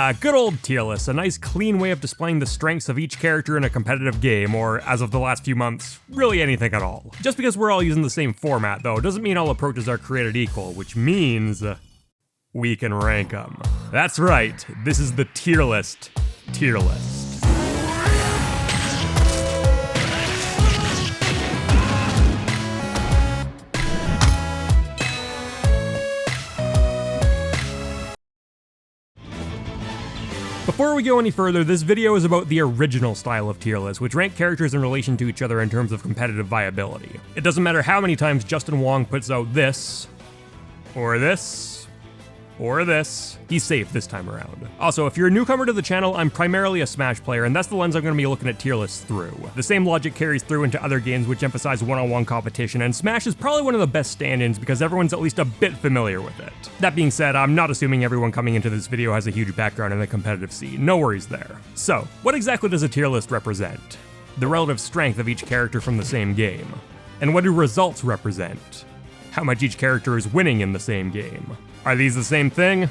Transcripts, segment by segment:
Yeah, good old tier list, a nice clean way of displaying the strengths of each character in a competitive game, or as of the last few months, really anything at all. Just because we're all using the same format though, doesn't mean all approaches are created equal, which means we can rank them. That's right, this is the tier list. Before we go any further, this video is about the original style of tier list, which ranked characters in relation to each other in terms of competitive viability. It doesn't matter how many times Justin Wong puts out this, or this, or this, he's safe this time around. Also, if you're a newcomer to the channel, I'm primarily a Smash player, and that's the lens I'm going to be looking at tier lists through. The same logic carries through into other games which emphasize one-on-one competition, and Smash is probably one of the best stand-ins because everyone's at least a bit familiar with it. That being said, I'm not assuming everyone coming into this video has a huge background in the competitive scene, no worries there. So, what exactly does a tier list represent? The relative strength of each character from the same game. And what do results represent? How much each character is winning in the same game. Are these the same thing?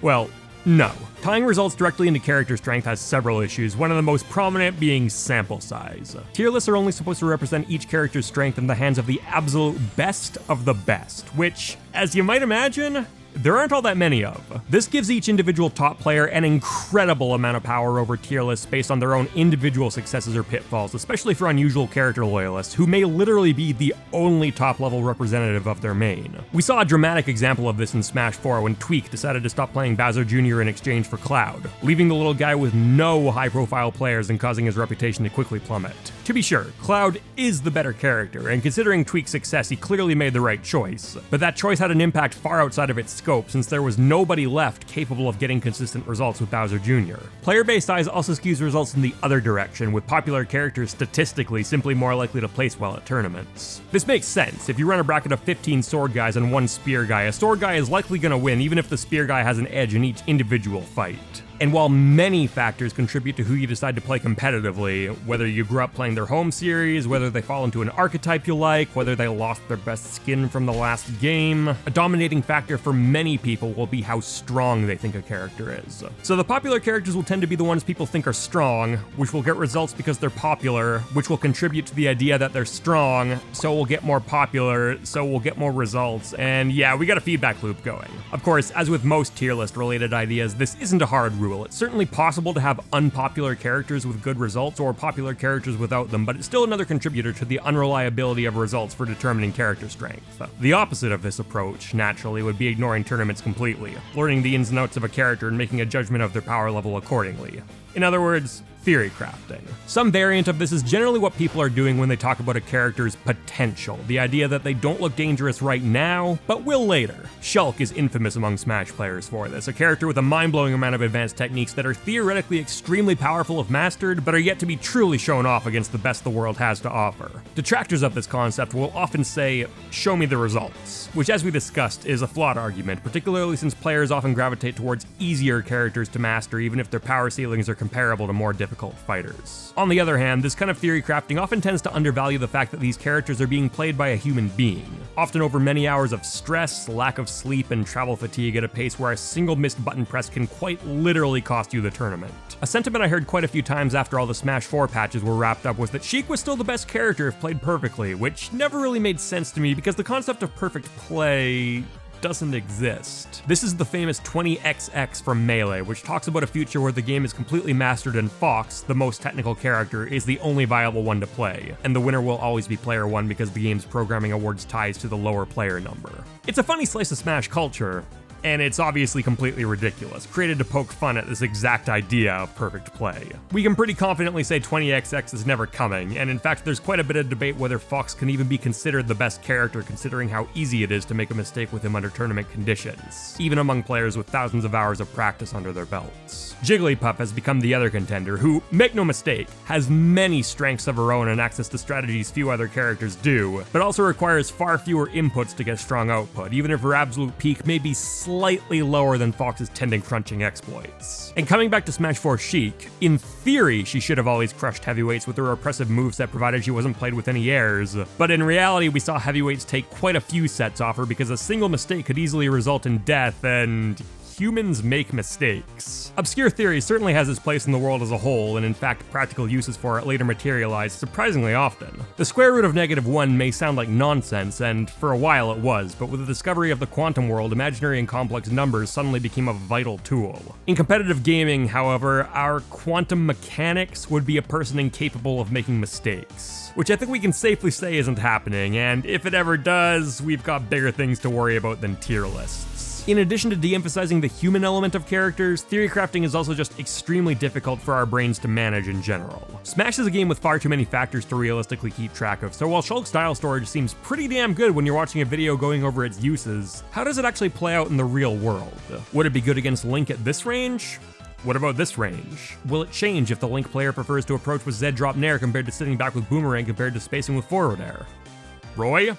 Well, no. Tying results directly into character strength has several issues, one of the most prominent being sample size. Tier lists are only supposed to represent each character's strength in the hands of the absolute best of the best, which, as you might imagine, there aren't all that many of. This gives each individual top player an incredible amount of power over tier lists based on their own individual successes or pitfalls, especially for unusual character loyalists, who may literally be the only top level representative of their main. We saw a dramatic example of this in Smash 4 when Tweak decided to stop playing Bowser Jr. in exchange for Cloud, leaving the little guy with no high profile players and causing his reputation to quickly plummet. To be sure, Cloud is the better character, and considering Tweak's success, he clearly made the right choice, but that choice had an impact far outside of its scope, since there was nobody left capable of getting consistent results with Bowser Jr. Player-based size also skews results in the other direction, with popular characters statistically simply more likely to place well at tournaments. This makes sense. If you run a bracket of 15 sword guys and 1 spear guy, a sword guy is likely going to win even if the spear guy has an edge in each individual fight. And while many factors contribute to who you decide to play competitively, whether you grew up playing their home series, whether they fall into an archetype you like, whether they lost their best skin from the last game, a dominating factor for many people will be how strong they think a character is. So the popular characters will tend to be the ones people think are strong, which will get results because they're popular, which will contribute to the idea that they're strong, so we'll get more popular, so we'll get more results, and yeah, we got a feedback loop going. Of course, as with most tier list related ideas, this isn't a hard rule. It's certainly possible to have unpopular characters with good results or popular characters without them, but it's still another contributor to the unreliability of results for determining character strength. The opposite of this approach, naturally, would be ignoring tournaments completely, learning the ins and outs of a character and making a judgment of their power level accordingly. In other words, theory crafting. Some variant of this is generally what people are doing when they talk about a character's potential, the idea that they don't look dangerous right now, but will later. Shulk is infamous among Smash players for this, a character with a mind-blowing amount of advanced techniques that are theoretically extremely powerful if mastered, but are yet to be truly shown off against the best the world has to offer. Detractors of this concept will often say, "Show me the results," which, as we discussed, is a flawed argument, particularly since players often gravitate towards easier characters to master even if their power ceilings are comparable to more difficult fighters. On the other hand, this kind of theory crafting often tends to undervalue the fact that these characters are being played by a human being, often over many hours of stress, lack of sleep, and travel fatigue at a pace where a single missed button press can quite literally cost you the tournament. A sentiment I heard quite a few times after all the Smash 4 patches were wrapped up was that Sheik was still the best character if played perfectly, which never really made sense to me because the concept of perfect play doesn't exist. This is the famous 20XX from Melee, which talks about a future where the game is completely mastered and Fox, the most technical character, is the only viable one to play, and the winner will always be player 1 because the game's programming awards ties to the lower player number. It's a funny slice of Smash culture, and it's obviously completely ridiculous, created to poke fun at this exact idea of perfect play. We can pretty confidently say 20XX is never coming, and in fact there's quite a bit of debate whether Fox can even be considered the best character considering how easy it is to make a mistake with him under tournament conditions, even among players with thousands of hours of practice under their belts. Jigglypuff has become the other contender who, make no mistake, has many strengths of her own and access to strategies few other characters do, but also requires far fewer inputs to get strong output, even if her absolute peak may be slightly lower than Fox's tending crunching exploits. And coming back to Smash 4 Sheik, in theory she should have always crushed heavyweights with her oppressive moveset provided she wasn't played with any airs, but in reality we saw heavyweights take quite a few sets off her because a single mistake could easily result in death, and humans make mistakes. Obscure theory certainly has its place in the world as a whole, and in fact practical uses for it later materialize surprisingly often. The square root of -1 may sound like nonsense, and for a while it was, but with the discovery of the quantum world, imaginary and complex numbers suddenly became a vital tool. In competitive gaming, however, our quantum mechanics would be a person incapable of making mistakes, which I think we can safely say isn't happening, and if it ever does, we've got bigger things to worry about than tier lists. In addition to de-emphasizing the human element of characters, theory crafting is also just extremely difficult for our brains to manage in general. Smash is a game with far too many factors to realistically keep track of, so while Shulk's dial storage seems pretty damn good when you're watching a video going over its uses, how does it actually play out in the real world? Would it be good against Link at this range? What about this range? Will it change if the Link player prefers to approach with Z drop Nair compared to sitting back with Boomerang compared to spacing with forward air? Roy?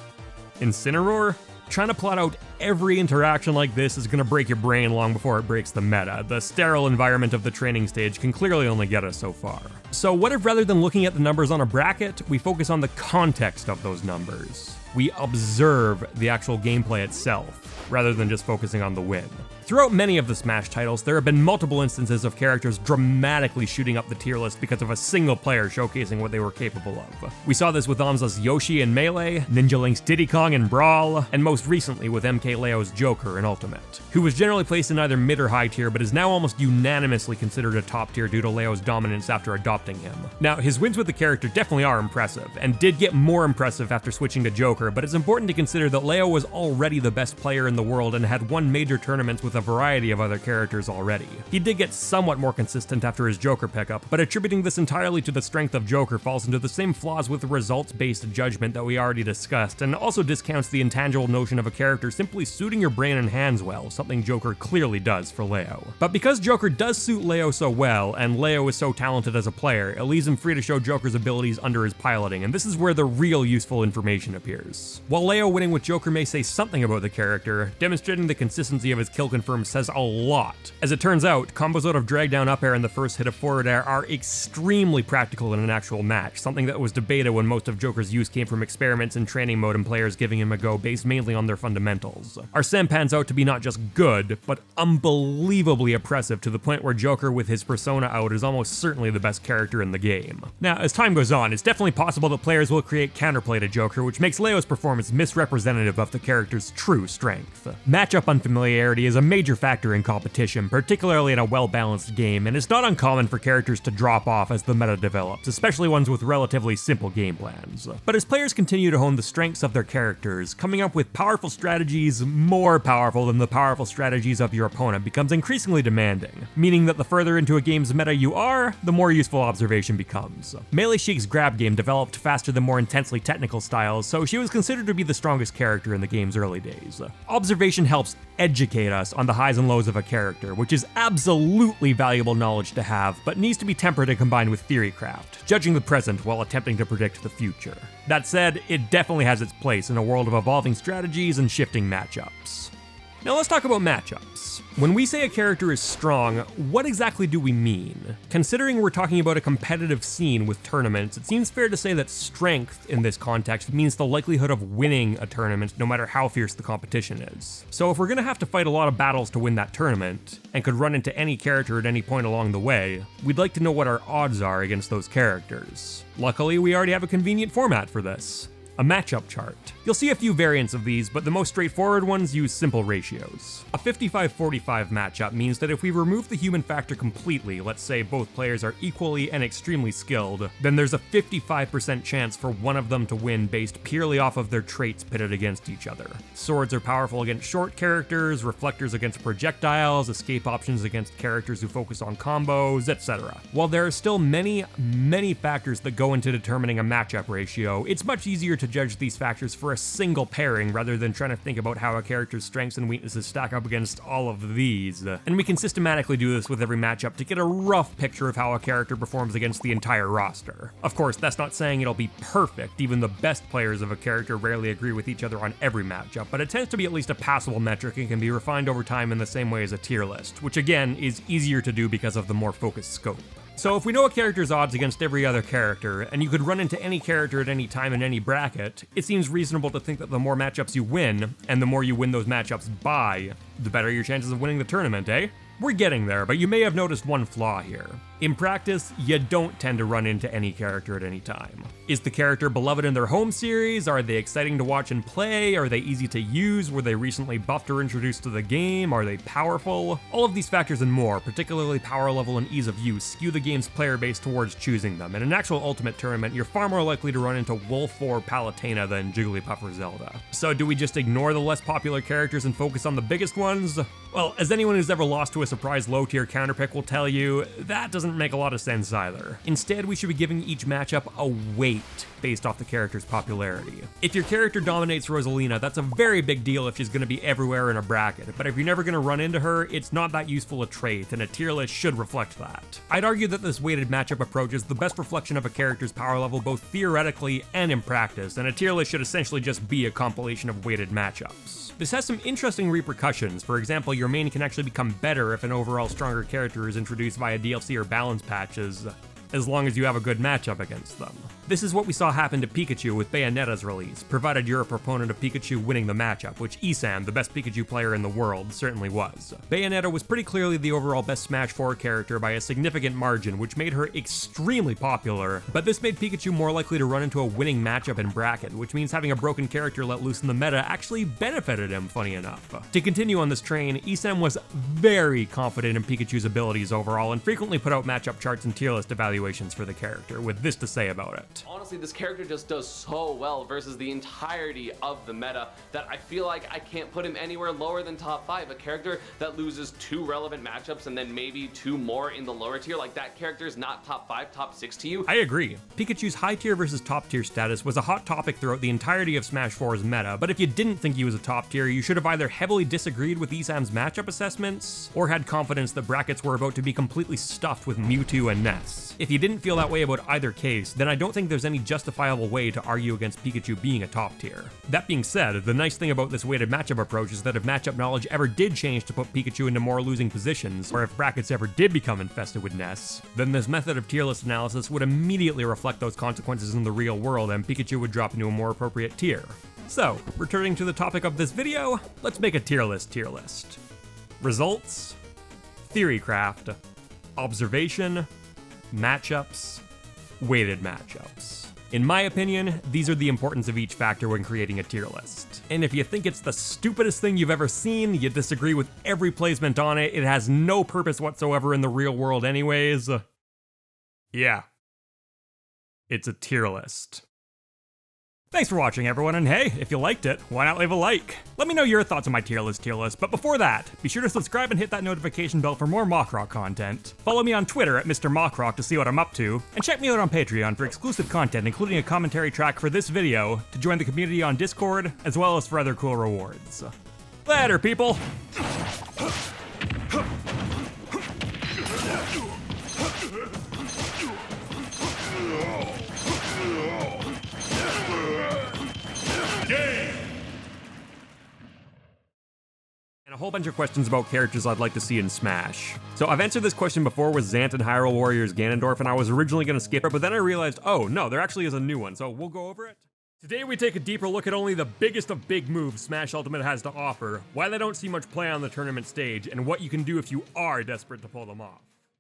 Incineroar? Trying to plot out every interaction like this is gonna break your brain long before it breaks the meta. The sterile environment of the training stage can clearly only get us so far. So what if rather than looking at the numbers on a bracket, we focus on the context of those numbers? We observe the actual gameplay itself, rather than just focusing on the win. Throughout many of the Smash titles, there have been multiple instances of characters dramatically shooting up the tier list because of a single player showcasing what they were capable of. We saw this with Amza's Yoshi in Melee, Ninja Link's Diddy Kong in Brawl, and most recently with MK Leo's Joker in Ultimate, who was generally placed in either mid or high tier, but is now almost unanimously considered a top tier due to Leo's dominance after adopting him. Now, his wins with the character definitely are impressive, and did get more impressive after switching to Joker, but it's important to consider that Leo was already the best player in the world and had won major tournaments with a variety of other characters already. He did get somewhat more consistent after his Joker pickup, but attributing this entirely to the strength of Joker falls into the same flaws with the results-based judgment that we already discussed, and also discounts the intangible notion of a character simply suiting your brain and hands well, something Joker clearly does for Leo. But because Joker does suit Leo so well, and Leo is so talented as a player, it leaves him free to show Joker's abilities under his piloting, and this is where the real useful information appears. While Leo winning with Joker may say something about the character, demonstrating the consistency of his kill confirm says a lot. As it turns out, combos out of drag down up air and the first hit of forward air are extremely practical in an actual match, something that was debated when most of Joker's use came from experiments in training mode and players giving him a go based mainly on their fundamentals. Arsene pans out to be not just good, but unbelievably oppressive to the point where Joker with his persona out is almost certainly the best character in the game. Now, as time goes on, it's definitely possible that players will create counterplay to Joker, which makes Leo's performance misrepresentative of the character's true strength. Matchup unfamiliarity is a major factor in competition, particularly in a well-balanced game, and it's not uncommon for characters to drop off as the meta develops, especially ones with relatively simple game plans. But as players continue to hone the strengths of their characters, coming up with powerful strategies more powerful than the powerful strategies of your opponent becomes increasingly demanding, meaning that the further into a game's meta you are, the more useful observation becomes. Melee Sheik's grab game developed faster than more intensely technical styles, so she was considered to be the strongest character in the game's early days. Observation helps educate us on the highs and lows of a character, which is absolutely valuable knowledge to have, but needs to be tempered and combined with theory craft, judging the present while attempting to predict the future. That said, it definitely has its place in a world of evolving strategies and shifting matchups. Now let's talk about matchups. When we say a character is strong, what exactly do we mean? Considering we're talking about a competitive scene with tournaments, it seems fair to say that strength in this context means the likelihood of winning a tournament no matter how fierce the competition is. So if we're gonna have to fight a lot of battles to win that tournament, and could run into any character at any point along the way, we'd like to know what our odds are against those characters. Luckily, we already have a convenient format for this. A matchup chart. You'll see a few variants of these, but the most straightforward ones use simple ratios. A 55-45 matchup means that if we remove the human factor completely, let's say both players are equally and extremely skilled, then there's a 55% chance for one of them to win based purely off of their traits pitted against each other. Swords are powerful against short characters, reflectors against projectiles, escape options against characters who focus on combos, etc. While there are still many factors that go into determining a matchup ratio, it's much easier to judge these factors for a single pairing rather than trying to think about how a character's strengths and weaknesses stack up against all of these. And we can systematically do this with every matchup to get a rough picture of how a character performs against the entire roster. Of course, that's not saying it'll be perfect, even the best players of a character rarely agree with each other on every matchup, but it tends to be at least a passable metric and can be refined over time in the same way as a tier list, which again is easier to do because of the more focused scope. So if we know a character's odds against every other character, and you could run into any character at any time in any bracket, it seems reasonable to think that the more matchups you win, and the more you win those matchups by, the better your chances of winning the tournament, eh? We're getting there, but you may have noticed one flaw here. In practice, you don't tend to run into any character at any time. Is the character beloved in their home series? Are they exciting to watch and play? Are they easy to use? Were they recently buffed or introduced to the game? Are they powerful? All of these factors and more, particularly power level and ease of use, skew the game's player base towards choosing them. In an actual Ultimate tournament, you're far more likely to run into Wolf or Palutena than Jigglypuff or Zelda. So do we just ignore the less popular characters and focus on the biggest ones? Well, as anyone who's ever lost to a surprise low-tier counterpick will tell you, that doesn't make a lot of sense either. Instead, we should be giving each matchup a weight based off the character's popularity. If your character dominates Rosalina, that's a very big deal if she's going to be everywhere in a bracket, but if you're never going to run into her, it's not that useful a trait, and a tier list should reflect that. I'd argue that this weighted matchup approach is the best reflection of a character's power level both theoretically and in practice, and a tier list should essentially just be a compilation of weighted matchups. This has some interesting repercussions. For example, your main can actually become better if an overall stronger character is introduced via DLC or balance patches, as long as you have a good matchup against them. This is what we saw happen to Pikachu with Bayonetta's release, provided you're a proponent of Pikachu winning the matchup, which Esam, the best Pikachu player in the world, certainly was. Bayonetta was pretty clearly the overall best Smash 4 character by a significant margin, which made her extremely popular, but this made Pikachu more likely to run into a winning matchup in bracket, which means having a broken character let loose in the meta actually benefited him, funny enough. To continue on this train, Esam was very confident in Pikachu's abilities overall and frequently put out matchup charts and tier list evaluations for the character, with this to say about it. Honestly, this character just does so well versus the entirety of the meta that I feel like I can't put him anywhere lower than top 5. A character that loses 2 relevant matchups and then maybe 2 more in the lower tier, like that character is not top 5, top 6 to you. I agree. Pikachu's high tier versus top tier status was a hot topic throughout the entirety of Smash 4's meta, but if you didn't think he was a top tier, you should have either heavily disagreed with Esam's matchup assessments, or had confidence that brackets were about to be completely stuffed with Mewtwo and Ness. If you didn't feel that way about either case, then I don't think there's any justifiable way to argue against Pikachu being a top tier. That being said, the nice thing about this weighted matchup approach is that if matchup knowledge ever did change to put Pikachu into more losing positions, or if brackets ever did become infested with Ness, then this method of tier list analysis would immediately reflect those consequences in the real world and Pikachu would drop into a more appropriate tier. So, returning to the topic of this video, let's make a tier list. Results, theorycraft, observation, matchups, weighted matchups. In my opinion, these are the importance of each factor when creating a tier list. And if you think it's the stupidest thing you've ever seen, you disagree with every placement on it, it has no purpose whatsoever in the real world anyways, yeah, it's a tier list. Thanks for watching, everyone, and hey, if you liked it, why not leave a like? Let me know your thoughts on my tier list, but before that, be sure to subscribe and hit that notification bell for more MockRock content. Follow me on Twitter at Mr. MockRock to see what I'm up to, and check me out on Patreon for exclusive content, including a commentary track for this video, to join the community on Discord, as well as for other cool rewards. Later, people! And a whole bunch of questions about characters I'd like to see in Smash. So I've answered this question before with Zant and Hyrule Warriors Ganondorf, and I was originally going to skip it, but then I realized, oh no, there actually is a new one, so we'll go over it. Today we take a deeper look at only the biggest of big moves Smash Ultimate has to offer, why they don't see much play on the tournament stage, and what you can do if you are desperate to pull them off.